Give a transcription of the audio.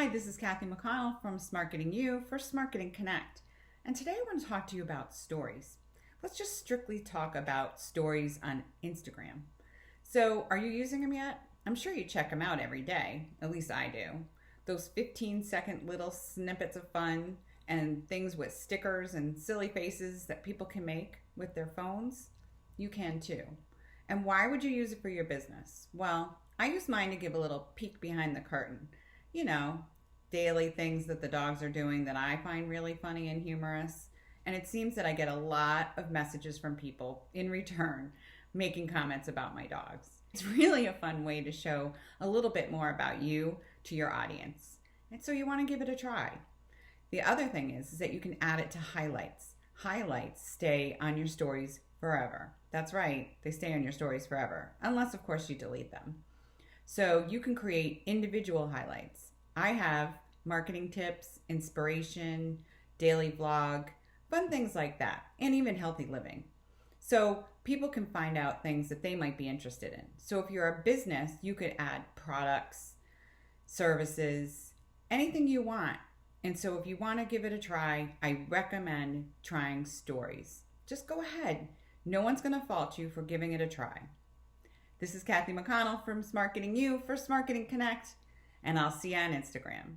Hi, this is Kathy McConnell from Smarketing U for Smarketing Connect. And today I want to talk to you about stories. Let's just strictly talk about stories on Instagram. So, are you using them yet? I'm sure you check them out every day. At least I do. Those 15-second little snippets of fun and things with stickers and silly faces that people can make with their phones, you can too. And why would you use it for your business? Well, I use mine to give a little peek behind the curtain. You know, daily things that the dogs are doing that I find really funny and humorous. And it seems that I get a lot of messages from people in return making comments about my dogs. It's really a fun way to show a little bit more about you to your audience. And so you want to give it a try. The other thing is that you can add it to highlights. Highlights stay on your stories forever. That's right, they stay on your stories forever, unless of course you delete them. So you can create individual highlights. I have marketing tips, inspiration, daily vlog, fun things like that, and even healthy living. So people can find out things that they might be interested in. So if you're a business, you could add products, services, anything you want. And so if you want to give it a try, I recommend trying stories. Just go ahead. No one's going to fault you for giving it a try. This is Kathy McConnell from Smarketing U for Smarketing Connect, and I'll see you on Instagram.